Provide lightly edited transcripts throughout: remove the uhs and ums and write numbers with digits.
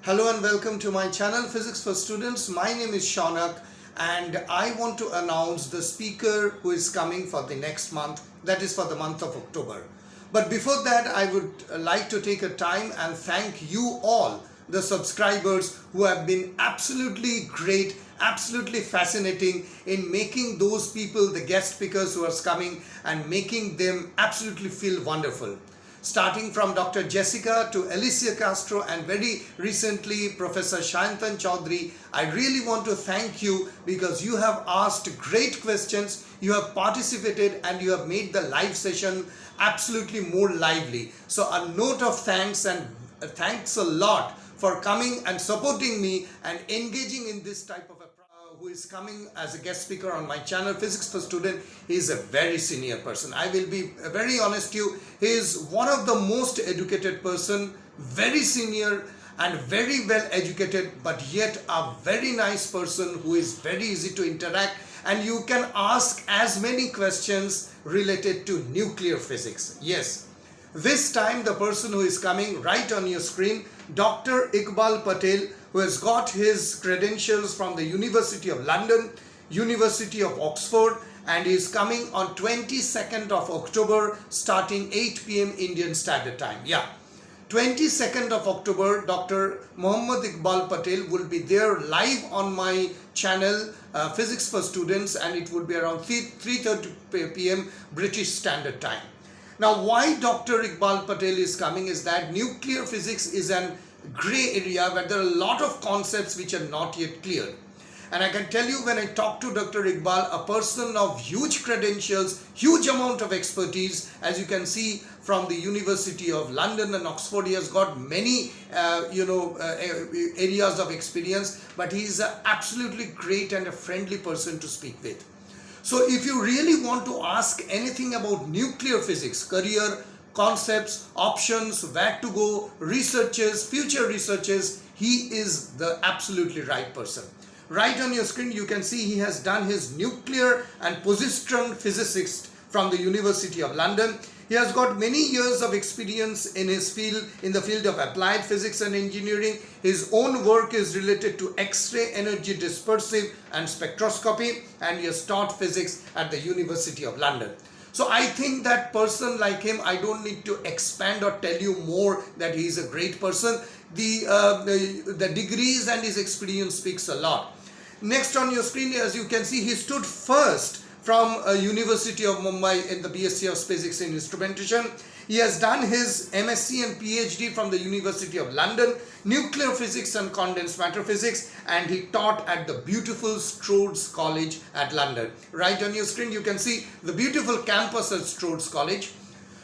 Hello and welcome to my channel Physics for Students. My name is Shaunak and I want to announce the speaker who is coming for the next month, that is for the month of October. But before that, I would like to take a time and thank you all, the subscribers who have been absolutely great, absolutely fascinating in making those people, the guest speakers who are coming, and making them absolutely feel wonderful. Starting from Dr. Jessica to Alicia Castro and very recently Professor Shayantan Chaudhary, I really want to thank you because you have asked great questions, you have participated and you have made the live session absolutely more lively. So a note of thanks and thanks a lot for coming and supporting me and engaging in this type of a who is coming as a guest speaker on my channel Physics for Student. He is a very senior person. I will be very honest to you. He is one of the most educated person, very senior and very well educated, but yet a very nice person who is very easy to interact, and you can ask as many questions related to nuclear physics. Yes, this time the person who is coming right on your screen, Dr. Iqbal Patel, who has got his credentials from the University of London, University of Oxford, and is coming on 22nd of October starting 8 p.m. Indian Standard Time. Yeah, 22nd of October, Dr. Muhammad Iqbal Patel will be there live on my channel Physics for Students, and it will be around 3:30 p.m. British Standard Time. Now, why Dr. Iqbal Patel is coming is that nuclear physics is an gray area where there are a lot of concepts which are not yet clear. And I can tell you, when I talk to Dr. Iqbal, a person of huge credentials, huge amount of expertise, as you can see from the University of London and Oxford, he has got many areas of experience, but he is an absolutely great and a friendly person to speak with. So if you really want to ask anything about nuclear physics, career, concepts, options, where to go, researches, future researches, he is the absolutely right person. Right on your screen you can see he has done his nuclear and positron physicist from the University of London. He has got many years of experience in his field, in the field of applied physics and engineering. His own work is related to X-ray energy dispersive and spectroscopy, and he has taught physics at the University of London. So I think that person like him, I don't need to expand or tell you more that he is a great person. The degrees and his experience speaks a lot. Next on your screen, as you can see, he stood first from University of Mumbai in the BSc of Physics in Instrumentation. He has done his MSc and PhD from the University of London, Nuclear Physics and Condensed Matter Physics, and he taught at the beautiful Stroud's College at London. Right on your screen you can see the beautiful campus at Stroud's College.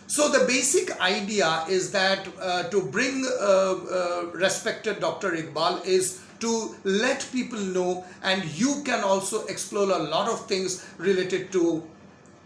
So the basic idea is that to bring respected Dr. Iqbal is to let people know, and you can also explore a lot of things related to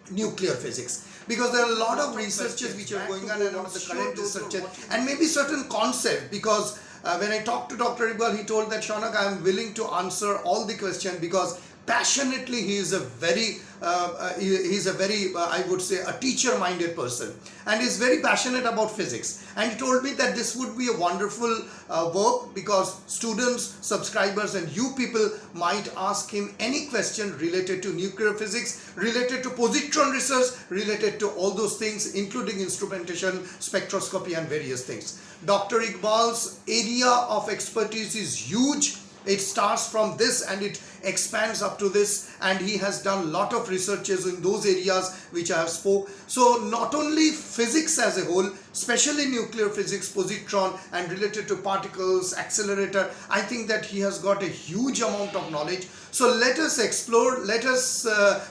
nuclear physics, because there are a lot of researches which are going on around the current researches and maybe certain concepts, because when I talked to Dr. Iqbal, he told that, Shaunak, I am willing to answer all the questions because passionately he is a very I would say a teacher minded person, and is very passionate about physics. And he told me that this would be a wonderful work because students, subscribers and you people might ask him any question related to nuclear physics, related to positron research, related to all those things, including instrumentation, spectroscopy and various things. Dr. Iqbal's area of expertise is huge. It starts from this and it expands up to this, and he has done a lot of researches in those areas which I have spoke. So not only physics as a whole, especially nuclear physics, positron and related to particles, accelerator, I think that he has got a huge amount of knowledge. So let us explore, let us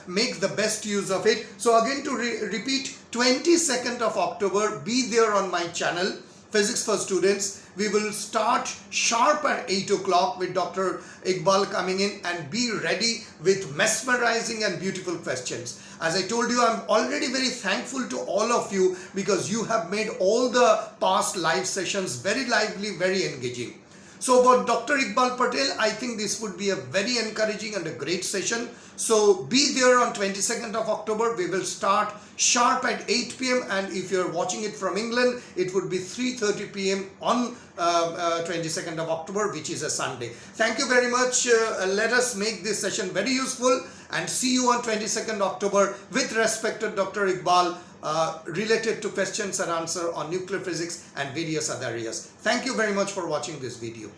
make the best use of it. So again to repeat, 22nd of October, be there on my channel Physics for Students. We will start sharp at 8 o'clock with Dr. Iqbal coming in, and be ready with mesmerizing and beautiful questions. As I told you, I'm already very thankful to all of you because you have made all the past live sessions very lively, very engaging. So for Dr. Iqbal Patel, I think this would be a very encouraging and a great session. So be there on 22nd of October. We will start sharp at 8 p.m. and if you're watching it from England, it would be 3:30 p.m. on 22nd of October, which is a Sunday. Thank you very much. Let us make this session very useful and see you on 22nd October with respect to Dr. Iqbal related to questions and answer on nuclear physics and various other areas. Thank you very much for watching this video.